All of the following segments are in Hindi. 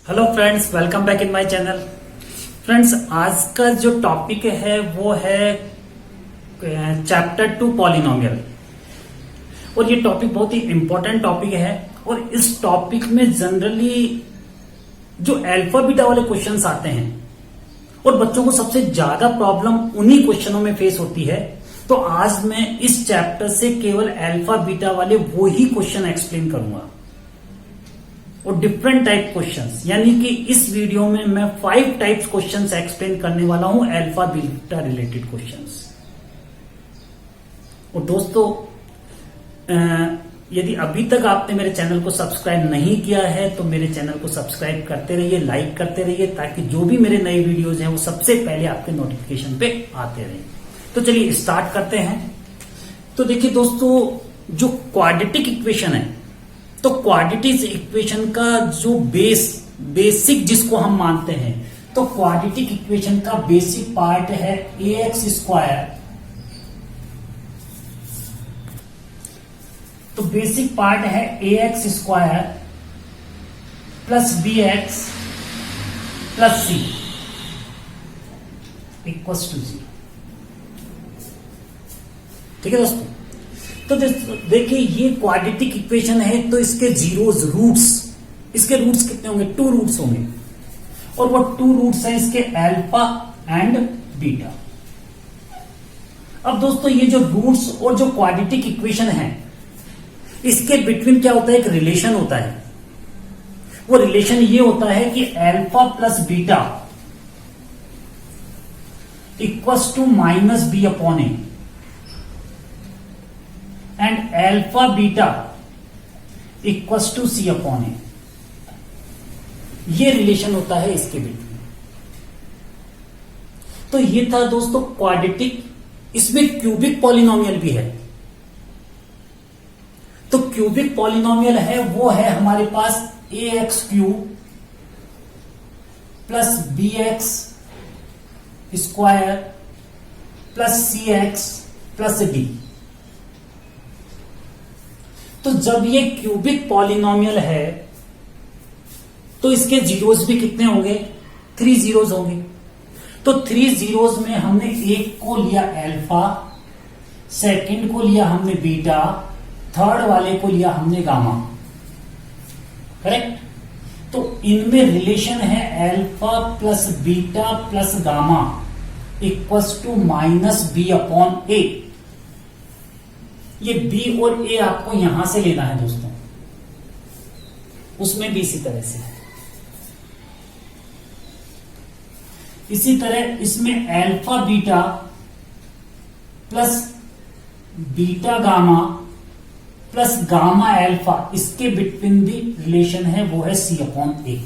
Hello friends, welcome back in my channel. Friends, आज का जो टॉपिक है वो है चैप्टर 2 पॉलिनोमियल। और ये टॉपिक बहुत ही इंपॉर्टेंट टॉपिक है। और इस टॉपिक में जनरली जो अल्फा बीटा वाले क्वेश्चंस आते हैं और बच्चों को सबसे ज्यादा प्रॉब्लम उन्हीं क्वेश्चनों में फेस होती है। तो आज मैं इस चैप्टर से केवल अल्फा बीटा वाले वो ही क्वेश्चन एक्सप्लेन करूंगा और डिफरेंट टाइप क्वेश्चंस, यानी कि इस वीडियो में मैं 5 टाइप्स क्वेश्चंस एक्सप्लेन करने वाला हूं, अल्फा बीटा रिलेटेड क्वेश्चंस। और दोस्तों, यदि अभी तक आपने मेरे चैनल को सब्सक्राइब नहीं किया है तो मेरे चैनल को सब्सक्राइब करते रहिए, लाइक करते रहिए, ताकि जो भी मेरे नए वीडियोज हैं वो सबसे पहले आपके नोटिफिकेशन पे आते रहें। तो चलिए स्टार्ट करते हैं। तो देखिए दोस्तों, जो क्वाड्रेटिक इक्वेशन है, तो क्वाड्रेटिक इक्वेशन का जो बेसिक जिसको हम मानते हैं, तो क्वाड्रेटिक इक्वेशन का बेसिक पार्ट है ax स्क्वायर। तो बेसिक पार्ट है ax square plus bx plus c equals to 0। ठीक है दोस्तों, तो देखिए ये क्वाड्रेटिक इक्वेशन है, तो इसके जीरोस रूट्स, इसके रूट्स कितने होंगे? 2 रूट्स होंगे। और वो 2 रूट्स हैं इसके अल्फा एंड बीटा। अब दोस्तों, ये जो रूट्स और जो क्वाड्रेटिक इक्वेशन है, इसके बिटवीन क्या होता है? एक रिलेशन होता है। वो रिलेशन ये होता है कि alpha plus beta equals to minus B upon A and alpha beta equals to C upon ए। ये रिलेशन होता है इसके बिटवीन। तो ये था दोस्तों क्वाड्रेटिक। इसमें क्यूबिक पॉलिनोमियल भी है। तो क्यूबिक पॉलिनोमियल है वो है हमारे पास ax cube plus bx square plus cx plus d। तो जब ये क्यूबिक पॉलिनोमियल है तो इसके जीरोस भी कितने होंगे? 3 जीरोस होंगे। तो 3 जीरोस में हमने एक को लिया अल्फा, सेकंड को लिया हमने बीटा, थर्ड वाले को लिया हमने गामा। करेक्ट? तो इनमें रिलेशन है alpha plus beta plus gamma equals to minus B upon ए। ये b और a आपको यहां से लेना है दोस्तों, उसमें भी इसी तरह से। इसी तरह इसमें alpha beta plus beta gamma plus gamma alpha, इसके बिटवीन भी रिलेशन है, वो है c अपॉन ए।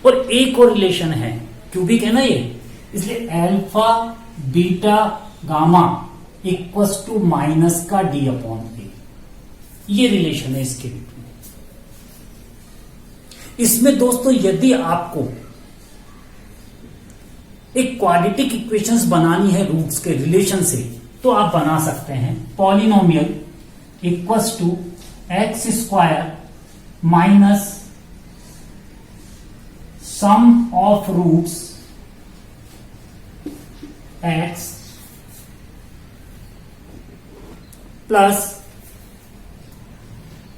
और एक और रिलेशन है, क्यूबिक है ना ये, इसलिए alpha beta gamma equals to minus का डी अपॉन ए। ये रिलेशन है इसके बीच में। इसमें दोस्तों यदि आपको एक क्वाड्रेटिक इक्वेशंस बनानी है रूट्स के रिलेशन से, तो आप बना सकते हैं। Polynomial equals to x square minus sum of roots x plus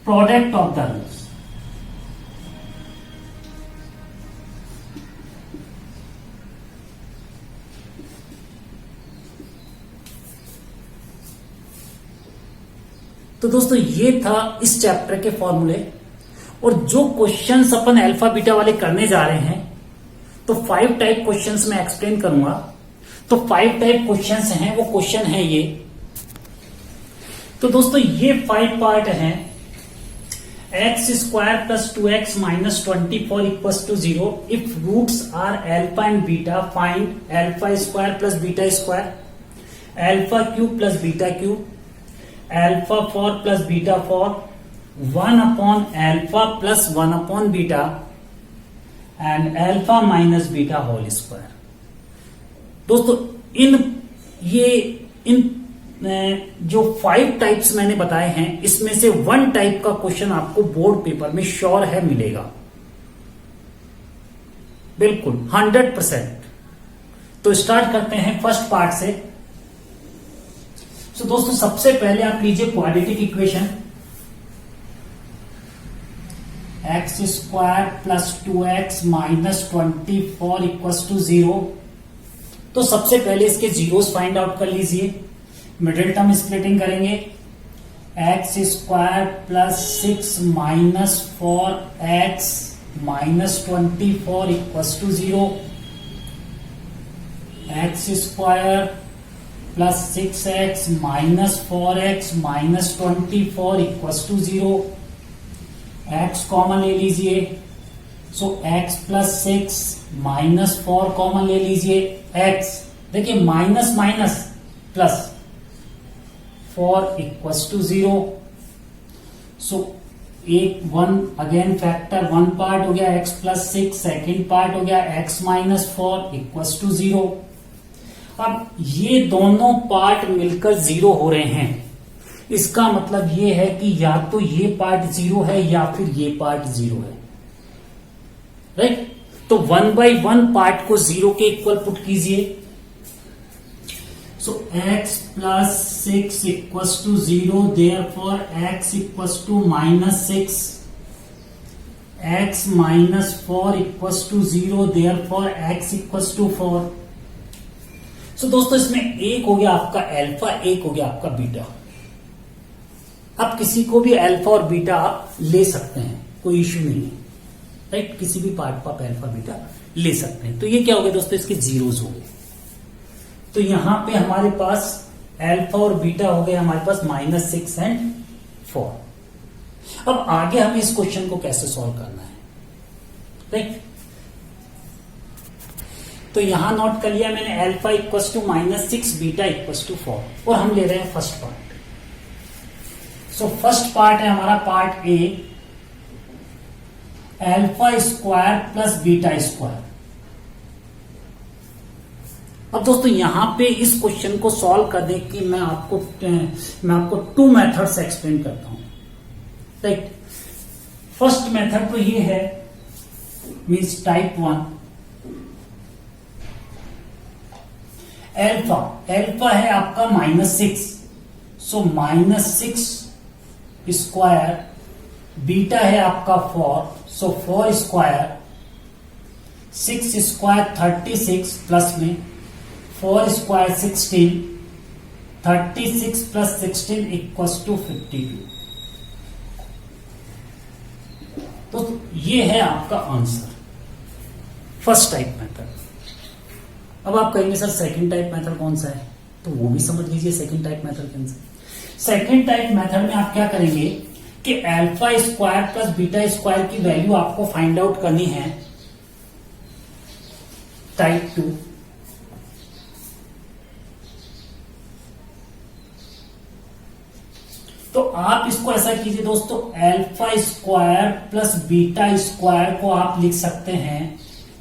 product of the roots. तो दोस्तों ये था इस चैप्टर के फॉर्मूले। और जो क्वेश्चंस अपन अल्फा बीटा वाले करने जा रहे हैं, तो 5 टाइप क्वेश्चंस मैं एक्सप्लेन करूंगा। तो 5 टाइप क्वेश्चंस हैं, वो क्वेश्चन है ये। तो दोस्तों ये 5 पार्ट हैं। X square plus 2x minus 24 equals to 0 if roots are alpha and beta, find alpha square plus beta square, alpha cube plus beta cube, alpha 4 plus beta 4, 1 upon alpha plus 1 upon beta and alpha minus beta whole square. दोस्तों इन जो 5 टाइप्स मैंने बताए हैं इसमें से 1 टाइप का क्वेश्चन आपको बोर्ड पेपर में श्योर है मिलेगा, बिल्कुल 100%। तो स्टार्ट करते हैं फर्स्ट पार्ट से। तो दोस्तों सबसे पहले आप लीजिए quadratic equation, x square plus 2x minus 24 equals to 0। तो सबसे पहले इसके जीरोस फाइंड आउट कर लीजिए, मिडिल टर्म स्प्लिटिंग करेंगे, x square plus 6 minus 4x minus 24 equals to 0, x square plus 6x minus 4x minus 24 equals to 0, x common ले लीजिए, so x plus 6 minus 4 common ले लीजिए, x देखिए minus minus plus 4 equals to 0। So एक 1 अगेन फैक्टर 1 पार्ट हो गया x प्लस 6, सेकेंड पार्ट हो गया x माइनस 4 इक्वल्स टू 0। अब ये दोनों पार्ट मिलकर 0 हो रहे हैं, इसका मतलब ये है कि या तो ये पार्ट 0 है या फिर ये पार्ट 0 है, राइट। तो 1 बाई 1 पार्ट को 0 के इक्वल पुट कीजिए, so x plus 6 equals to 0, therefore x equals to minus 6, x minus 4 equals to 0, therefore x equals to 4। So दोस्तों इसमें एक हो गया आपका अल्फा, एक हो गया आपका बीटा। आप किसी को भी अल्फा और बीटा आप ले सकते हैं, कोई इश्यू नहीं है, राइट। किसी भी पार्ट को आप अल्फा बीटा ले सकते हैं। तो ये क्या हो गया दोस्तों, इसके जीरोस हो गए। तो यहां पे हमारे पास अल्फा और बीटा हो गए हमारे पास माइनस 6 एंड 4। अब आगे हमें इस क्वेश्चन को कैसे सॉल्व करना है, राइट। तो यहां नोट कर लिया मैंने alpha equals to minus 6, beta equals to 4, और हम ले रहे हैं first part. So first part है हमारा part A, alpha square plus beta square. अब दोस्तों यहां पे इस क्वेश्चन को सॉल्व करने की मैं आपको 2 मेथड से एक्सप्लेन करता हूं, राइट। फर्स्ट मेथड तो ये है, मींस टाइप 1। अल्फा है आपका minus 6, so minus 6 square, beta है आपका 4, सो 4 स्क्वायर, 6 स्क्वायर 36 प्लस में 4 स्क्वायर 16, 36 प्लस 16 इक्वल्स टू 52। तो ये है आपका आंसर, फर्स्ट टाइप मेथड। अब आप कहेंगे सर सेकंड टाइप मेथड कौन सा है, तो वो भी समझ लीजिए सेकंड टाइप मेथड कौन सा। सेकंड टाइप मेथड में आप क्या करेंगे कि alpha square plus beta square की वैल्यू आपको फाइंड आउट करनी है टाइप 2। तो आप इसको ऐसा कीजिए दोस्तों, alpha square plus beta square को आप लिख सकते हैं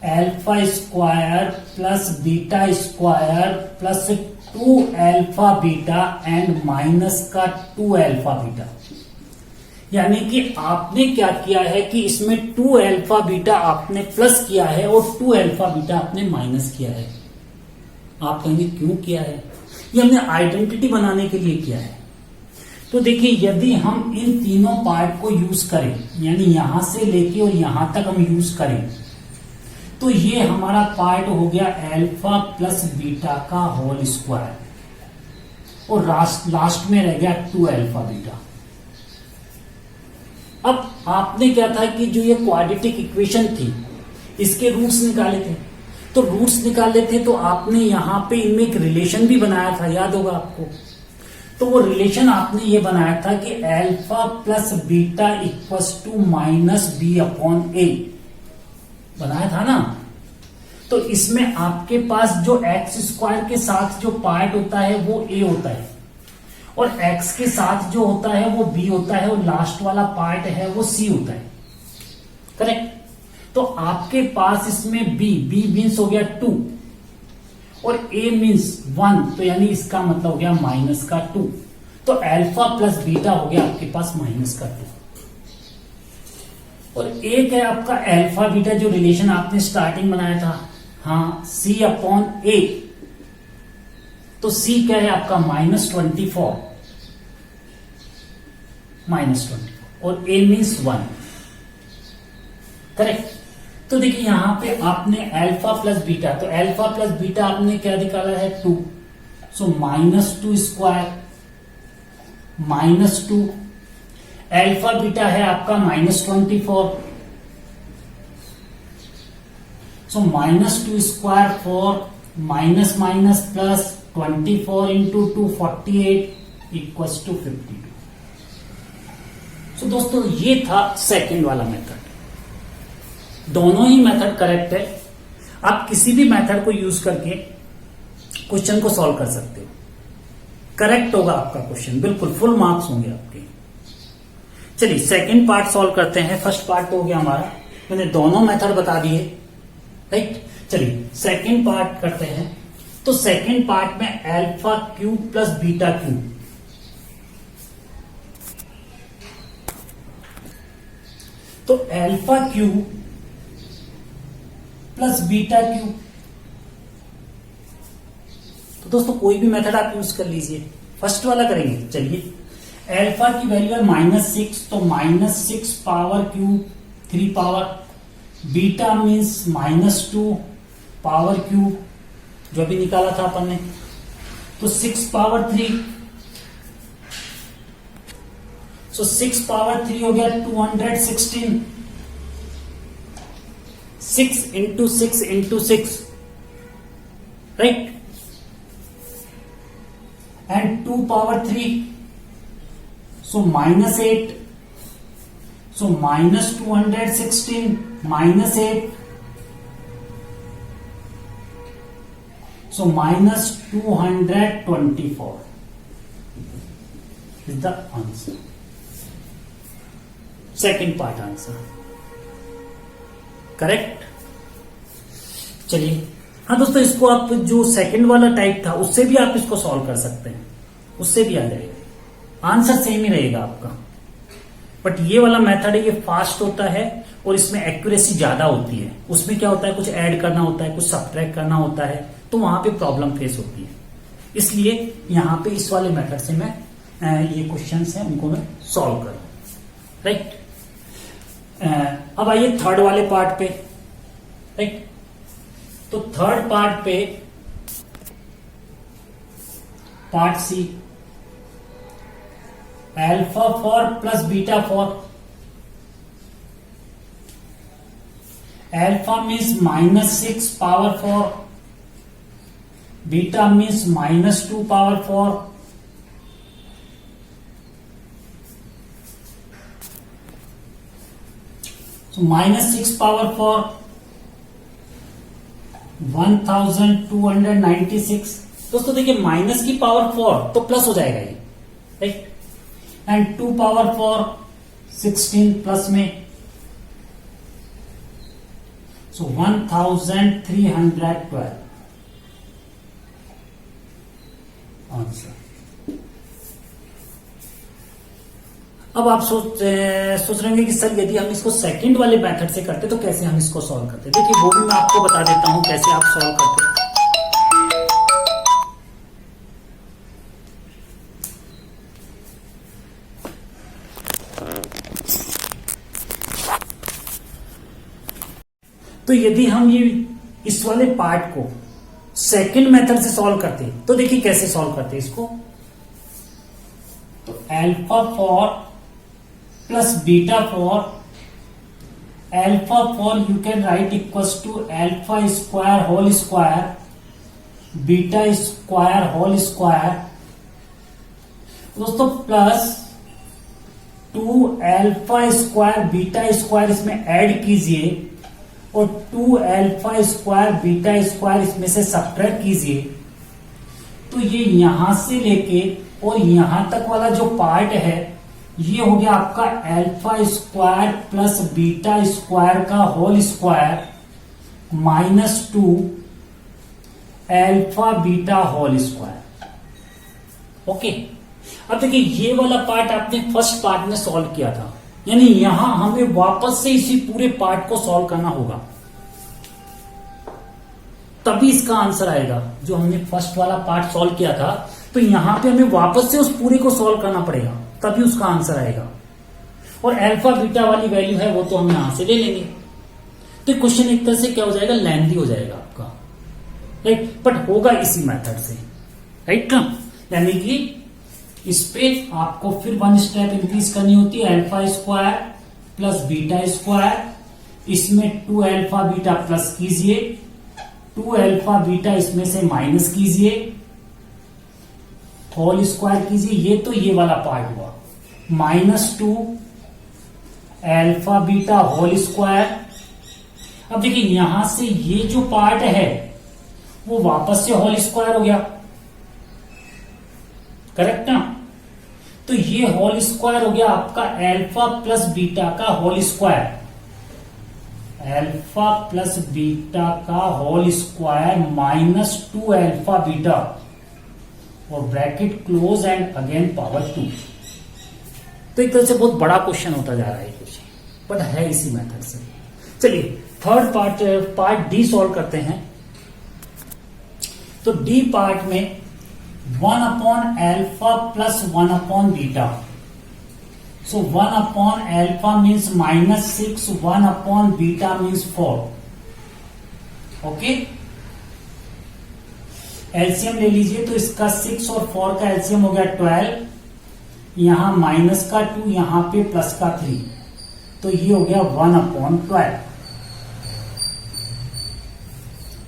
alpha square plus beta square plus 2 alpha beta and minus का 2 अल्फा बीटा। यानी कि आपने क्या किया है कि इसमें 2 अल्फा बीटा आपने प्लस किया है और 2 अल्फा बीटा आपने माइनस किया है। आप कहेंगे क्यों किया है, ये हमने आइडेंटिटी बनाने के लिए किया है। तो देखिए यदि हम इन तीनों पार्ट को यूज करें, यानी यहां से लेके और यहां तक हम यूज करें, तो ये हमारा पार्ट हो गया अल्फा प्लस बीटा का होल स्क्वायर और लास्ट में रह गया 2 अल्फा बीटा। अब आपने क्या था कि जो ये क्वाड्रेटिक इक्वेशन थी इसके रूट्स निकाले थे, तो रूट्स निकाले थे तो आपने यहां पे इनमें एक रिलेशन भी बनाया था, याद होगा आपको। तो वो रिलेशन आपने ये बनाया था कि alpha plus beta equals to minus B upon A, बनाया था ना। तो इसमें आपके पास जो एक्स स्क्वायर के साथ जो पार्ट होता है वो ए होता है और एक्स के साथ जो होता है वो बी होता है और लास्ट वाला पार्ट है वो सी होता है, करेक्ट। तो आपके पास इसमें बी मीन्स हो गया 2 और a मीन्स 1, तो यानी इसका मतलब हो गया -2। तो अल्फा प्लस बीटा हो गया आपके पास -2। और एक है आपका अल्फा बीटा, जो रिलेशन आपने स्टार्टिंग बनाया था, हाँ, C/A। तो C क्या है आपका -24 और A मीन्स 1, करेक्ट। तो देखिए यहां पे आपने अल्फा प्लस बीटा, तो अल्फा प्लस बीटा आपने क्या निकाला है 2, सो -2², -2। अल्फा बीटा है आपका -24, so -2² for minus plus 24 into 2 48 equals to 52। So दोस्तों ये था सेकंड वाला मेथड। दोनों ही मेथड करेक्ट है। आप किसी भी मेथड को यूज करके क्वेश्चन को सॉल्व कर सकते हो, करेक्ट होगा आपका क्वेश्चन, बिल्कुल फुल मार्क्स होंगे आपके। चलिए सेकंड पार्ट सॉल्व करते हैं। फर्स्ट पार्ट तो हो गया हमारा, मैंने दोनों मेथड बता दिए, राइट। चलिए सेकंड पार्ट करते हैं। तो सेकंड पार्ट में alpha cube plus beta cube, तो alpha cube plus beta cube, तो दोस्तों कोई भी मेथड आप यूज कर लीजिए। फर्स्ट वाला करेंगे। चलिए अल्फा की वैल्यू है -6, तो -6 power cube 3 power, beta means -2 power cube, जो अभी निकाला था अपन ने, तो 6 पावर 3, सो 6 पावर 3 हो गया 216, 6 into 6 into 6, right, and 2 power 3, so -8, so -216 -8, so -224 is the answer. Second part answer correct. चलिए हाँ दोस्तों, इसको आप जो सेकंड वाला टाइप था उससे भी आप इसको सॉल्व कर सकते हैं, उससे भी आ जाएगा, आंसर सेम ही रहेगा आपका। बट ये वाला मेथड है, ये फास्ट होता है और इसमें एक्यूरेसी ज्यादा होती है। उसमें क्या होता है, कुछ ऐड करना होता है, कुछ सब्ट्रैक्ट करना होता है, तो वहां पे प्रॉब्लम फेस होती है। इसलिए यहां पे इस वाले मेथड से मैं ये क्वेश्चंस हैं उनको मैं सॉल्व करूं, राइट। अब आइए थर्ड वाले पार्ट पे, राइट। तो थर्ड पार्ट पे, part C, alpha four plus beta four, alpha means -6 power 4, beta means -2 power 4, so -6 power 4 1296। दोस्तों देखिए माइनस की पावर 4 तो प्लस हो जाएगा ये, राइट, एंड 2 पावर 4 16 प्लस में, सो 1312 आंसर। अब आप सोच रहे होंगे कि सर यदि हम इसको सेकंड वाले मेथड से करते तो कैसे हम इसको सॉल्व करते। देखिए वो भी मैं आपको बता देता हूं कैसे आप सॉल्व करते। तो यदि हम ये इस वाले पार्ट को सेकंड मेथड से सॉल्व करते तो देखिए कैसे सॉल्व करते इसको। तो alpha four plus beta four, alpha four you can write equals to alpha square whole square beta square whole square, दोस्तों plus 2 alpha square beta square इसमें ऐड कीजिए और 2 अल्फा स्क्वायर बीटा स्क्वायर इसमें से सब्ट्रैक्ट कीजिए। तो ये यहां से लेके और यहां तक वाला जो पार्ट है ये हो गया आपका alpha square plus beta square का whole square -2 alpha beta whole square. Okay, अब देखिए ये वाला पार्ट आपने फर्स्ट पार्ट में सॉल्व किया था, यानी यहां हमें वापस से इसी पूरे पार्ट को सॉल्व करना होगा, तभी इसका आंसर आएगा। जो हमने फर्स्ट वाला पार्ट सॉल्व किया था, तो यहां पे हमें वापस से उस पूरे को सॉल्व करना पड़ेगा, तभी उसका आंसर आएगा। और अल्फा बीटा वाली वैल्यू है वो तो हम यहां से ले लेंगे। तो क्वेश्चन एक तरह से क्या हो जाएगा, लेंथी हो जाएगा आपका, राइट, बट होगा इसी मेथड से, राइट ना। यानी कि इस पे आपको फिर वन स्टेप इंक्रीज करनी होती है, alpha square plus beta square, इसमें 2 अल्फा बीटा प्लस कीजिए, 2 अल्फा बीटा इसमें से माइनस कीजिए, होल स्क्वायर कीजिए, ये तो ये वाला पार्ट हुआ, -2 अल्फा बीटा होल स्क्वायर। अब देखिए यहां से ये जो पार्ट है वो वापस से होल स्क्वायर हो गया, करेक्ट ना। तो ये होल स्क्वायर हो गया आपका अल्फा प्लस बीटा का whole square, alpha plus beta का होल स्क्वायर -2 अल्फा बीटा और bracket close and again power 2। तो एक तरह से बहुत बड़ा क्वेश्चन होता जा रहा है क्वेश्चन, बट है इसी मेथड से। चलिए थर्ड पार्ट डी सॉल्व करते हैं। तो डी पार्ट में 1 upon alpha plus 1 upon beta, so 1 upon alpha means -6, 1 upon beta means 4। Okay, LCM ले लीजिए, तो इसका 6 और 4 का एलसीएम हो गया 12, यहां माइनस का 2, यहां पे प्लस का 3, तो ये हो गया 1 अपॉन 12।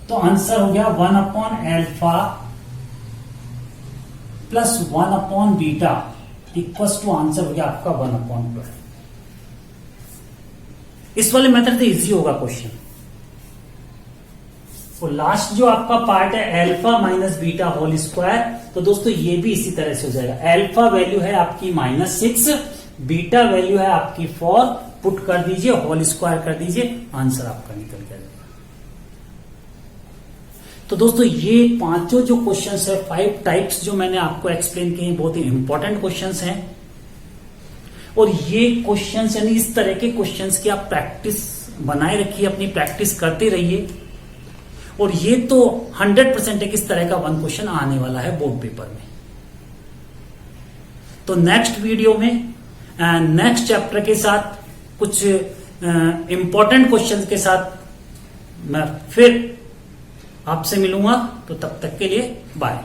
तो आंसर हो गया 1 upon alpha plus 1 upon beta equals to answer हो गया आपका 1 अपॉन 12। इस वाले मेथड से इजी होगा क्वेश्चन। और लास्ट जो आपका पार्ट है alpha minus beta whole square, तो दोस्तों ये भी इसी तरह से हो जाएगा। अल्फा वैल्यू है आपकी -6, बीटा वैल्यू है आपकी 4, पुट कर दीजिए, होल स्क्वायर कर दीजिए, आंसर आपका निकल के आ जाएगा। तो दोस्तों ये पांचों जो क्वेश्चंस है, 5 टाइप्स जो मैंने आपको एक्सप्लेन किए, बहुत ही इंपॉर्टेंट क्वेश्चंस हैं। और ये क्वेश्चंस यानी इस तरह के क्वेश्चंस की आप प्रैक्टिस बनाए रखिए, अपनी प्रैक्टिस करते रहिए। और ये तो 100% है कि इस तरह का 1 क्वेश्चन आने वाला है बोर्ड पेपर में। तो नेक्स्ट वीडियो में नेक्स्ट चैप्टर के साथ कुछ इंपॉर्टेंट क्वेश्चंस के साथ मैं फिर आपसे मिलूंगा। तो तब तक के लिए बाय।